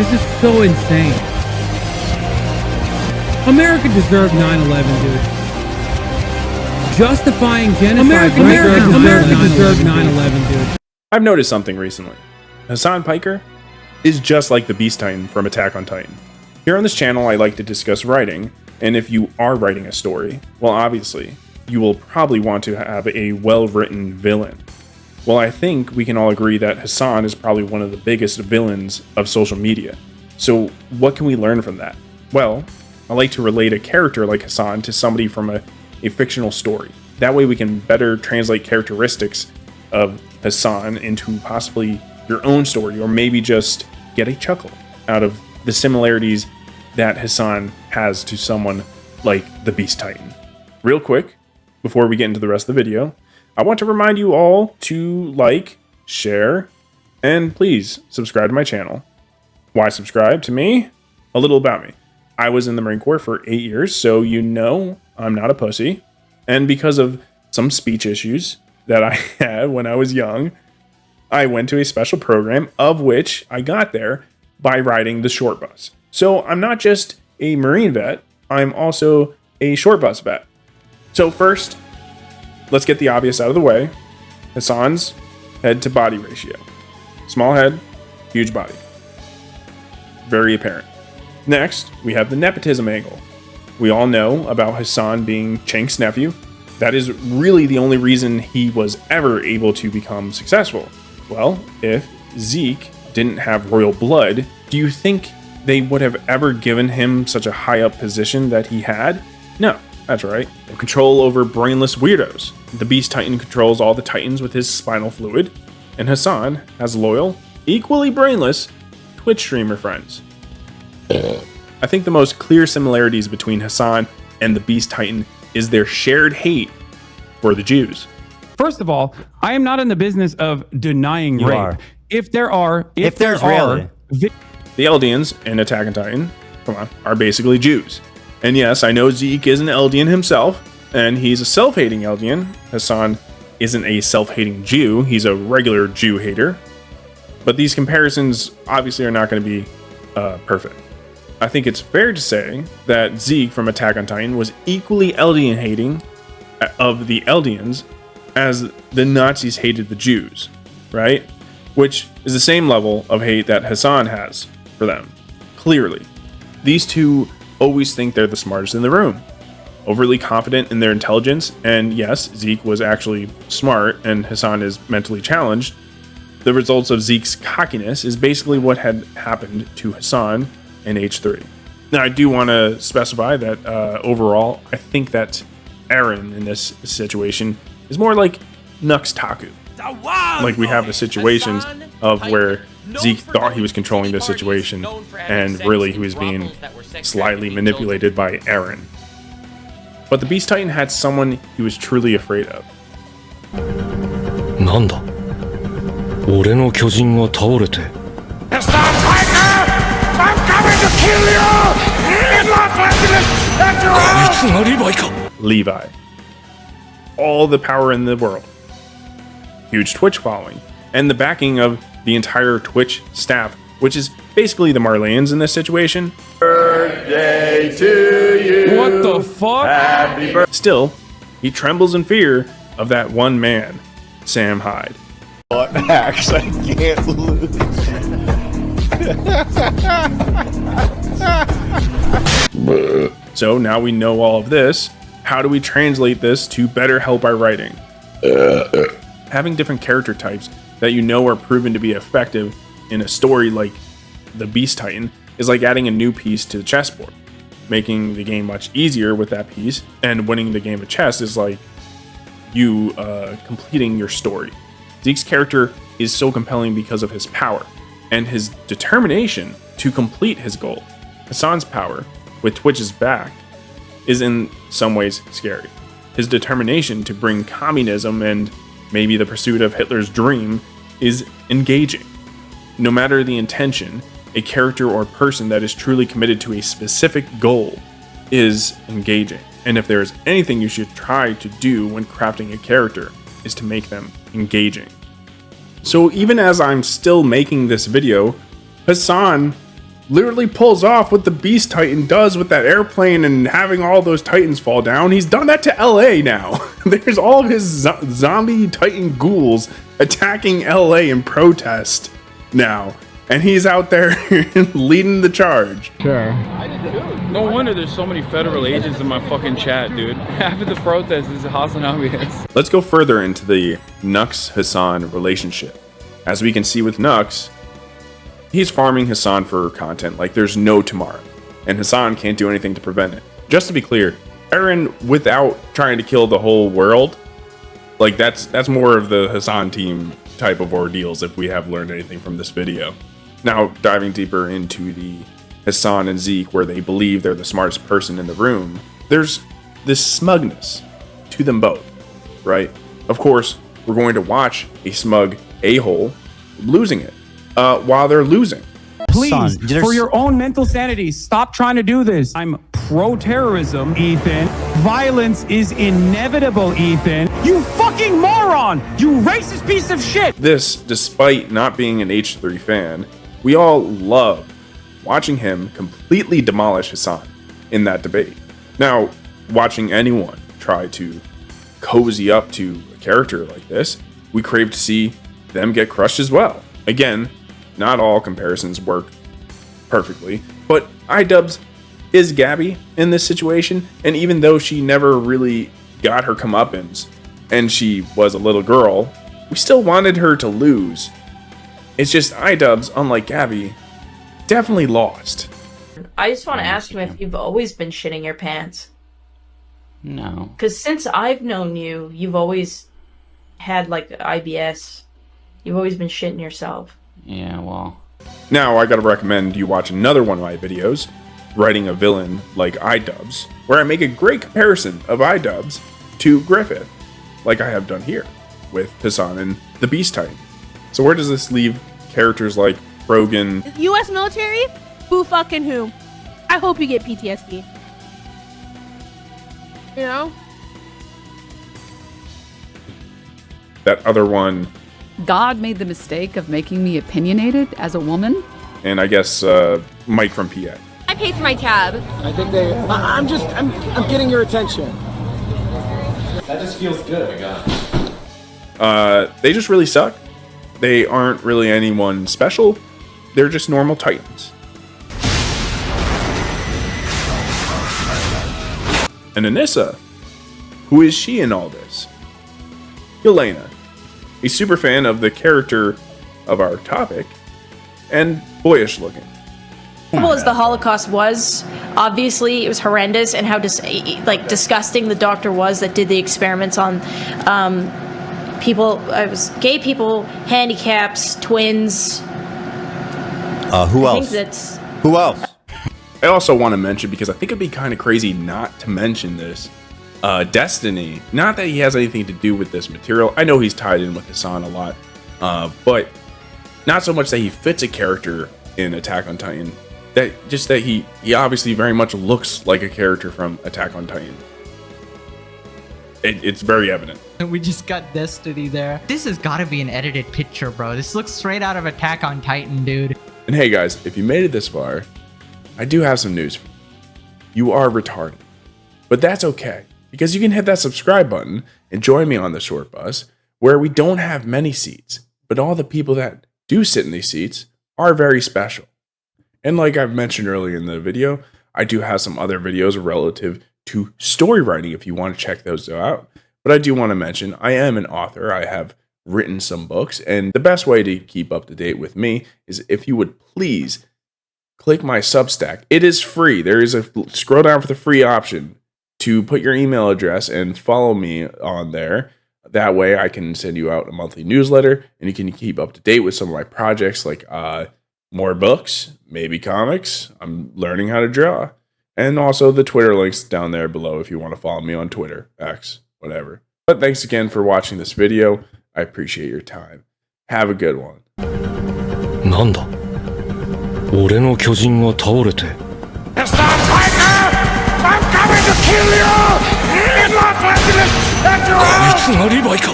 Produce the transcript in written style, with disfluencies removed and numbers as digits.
This is so insane. America deserved 9/11, dude. Justifying genocide. America deserved 9/11, dude. I've noticed something recently. Hasan Piker is just like the Beast Titan from Attack on Titan. Here on this channel, I like to discuss writing, and if you are writing a story, well, obviously, you will probably want to have a well-written villain. Well, I think we can all agree that Hasan is probably one of the biggest villains of social media. So what can we learn from that? Well, I like to relate a character like Hasan to somebody from a fictional story. That way we can better translate characteristics of Hasan into possibly your own story, or maybe just get a chuckle out of the similarities that Hasan has to someone like the Beast Titan. Real quick, before we get into the rest of the video, I want to remind you all to like, share, and please subscribe to my channel. Why subscribe to me? A little about me. I was in the Marine Corps for 8 years, so you know I'm not a pussy. And because of some speech issues that I had when I was young, I went to a special program, of which I got there by riding the short bus. So I'm not just a Marine vet, I'm also a short bus vet. So first, let's get the obvious out of the way. Hasan's head to body ratio. Small head, huge body. Very apparent. Next, we have the nepotism angle. We all know about Hasan being Chink's nephew. That is really the only reason he was ever able to become successful. Well, if Zeke didn't have royal blood, do you think they would have ever given him such a high up position that he had? No, that's right. Control over brainless weirdos. The Beast Titan controls all the Titans with his spinal fluid, and Hasan has loyal, equally brainless Twitch streamer friends. I think the most clear similarities between Hasan and the Beast Titan is their shared hate for the Jews. First of all, I am not in the business of denying rape. Are. If there's really. The Eldians in Attack on Titan, are basically Jews. And yes, I know Zeke is an Eldian himself, and he's a self-hating Eldian. Hasan isn't a self-hating Jew, he's a regular Jew hater. But these comparisons obviously are not going to be perfect. I think it's fair to say that Zeke from Attack on Titan was equally Eldian hating of the Eldians as the Nazis hated the Jews, right? Which is the same level of hate that Hasan has for them. Clearly, these two always think they're the smartest in the room, overly confident in their intelligence, and yes, Zeke was actually smart and Hasan is mentally challenged. The results of Zeke's cockiness is basically what had happened to Hasan in H3. Now, I do want to specify that overall, I think that Eren in this situation is more like nuxtaku. Like we have the situations of where Zeke thought he was controlling the situation, and really he was being slightly manipulated by Eren. But the Beast Titan had someone he was truly afraid of. なんだ俺の巨人が倒れて I'm coming to kill you! In Los Angeles! That's こいつがリヴァイか Levi. All the power in the world. Huge Twitch following. And the backing of the entire Twitch staff, which is basically the Marleyans in this situation. Birthday to you! What the fuck? Happy birthday! Still, he trembles in fear of that one man, Sam Hyde. Max, I can't lose. So now we know all of this. How do we translate this to better help our writing? Having different character types that you know are proven to be effective in a story like the Beast Titan is like adding a new piece to the chessboard, making the game much easier with that piece, and winning the game of chess is like you completing your story. Zeke's character is so compelling because of his power and his determination to complete his goal. Hasan's power, with Twitch's back, is in some ways scary. His determination to bring communism and maybe the pursuit of Hitler's dream is engaging. No matter the intention, a character or person that is truly committed to a specific goal is engaging. And if there is anything you should try to do when crafting a character, is to make them engaging. So even as I'm still making this video, Hasan literally pulls off what the Beast Titan does with that airplane and having all those Titans fall down. He's done that to LA now. There's all of his zombie Titan ghouls attacking LA in protest now. And he's out there leading the charge. No wonder there's so many federal agents in my fucking chat, dude. Half of the protest is Hasan obvious. Let's go further into the Nux-Hasan relationship. As we can see with Nux, he's farming Hasan for content like there's no tomorrow. And Hasan can't do anything to prevent it. Just to be clear, Eren, without trying to kill the whole world, like that's more of the Hasan team type of ordeals if we have learned anything from this video. Now, diving deeper into the Hasan and Zeke, where they believe they're the smartest person in the room, there's this smugness to them both, right? Of course, we're going to watch a smug a-hole losing it while they're losing. Please, for your own mental sanity, stop trying to do this. I'm pro-terrorism, Ethan. Violence is inevitable, Ethan. You fucking moron! You racist piece of shit! This, despite not being an H3 fan, we all love watching him completely demolish Hasan in that debate. Now, watching anyone try to cozy up to a character like this, we crave to see them get crushed as well. Again, not all comparisons work perfectly, but iDubbbz is Gabby in this situation, and even though she never really got her comeuppance and she was a little girl, we still wanted her to lose. It's just iDubbbz, unlike Gabby, definitely lost. I just want to ask him if you've always been shitting your pants. No. Because since I've known you, you've always had like IBS. You've always been shitting yourself. Yeah, well. Now, I gotta recommend you watch another one of my videos, Writing a Villain Like iDubbbz, where I make a great comparison of iDubbbz to Griffith, like I have done here with Hasan and the Beast Titan. So where does this leave characters like Rogan? U.S. military? Who fucking who? I hope you get PTSD. You know? That other one. God made the mistake of making me opinionated as a woman. And I guess Mike from PA. I paid for my tab. I think I'm getting your attention. That just feels good. Oh my god. They just really suck. They aren't really anyone special. They're just normal Titans. And Anissa, who is she in all this? Yelena, a super fan of the character of our topic, and boyish looking. As the Holocaust was, obviously it was horrendous, and how disgusting the doctor was that did the experiments on people. It was gay people, handicaps, twins. Who else? Who else? I also want to mention, because I think it'd be kind of crazy not to mention this, Destiny. Not that he has anything to do with this material. I know he's tied in with Hasan a lot, but not so much that he fits a character in Attack on Titan. That he obviously very much looks like a character from Attack on Titan. It's very evident. We just got Destiny there. This has got to be an edited picture, bro. This looks straight out of Attack on Titan, dude. And hey guys, if you made it this far, I do have some news for you. You are retarded. But that's okay, because you can hit that subscribe button and join me on the short bus, where we don't have many seats, but all the people that do sit in these seats are very special. And like I've mentioned earlier in the video, I do have some other videos relative to story writing if you want to check those out. But I do want to mention, I am an author. I have written some books, and the best way to keep up to date with me is if you would please click my Substack. It is free. There is a scroll down for the free option to put your email address and follow me on there. That way I can send you out a monthly newsletter, and you can keep up to date with some of my projects, like more books, maybe comics. I'm learning how to draw. And also the Twitter links down there below if you want to follow me on Twitter, X, whatever. But thanks again for watching this video. I appreciate your time. Have a good one. なんだ俺の巨人が倒れて Hasan Piker! I'm coming to kill you! In Los Angeles! That's こいつがリヴァイか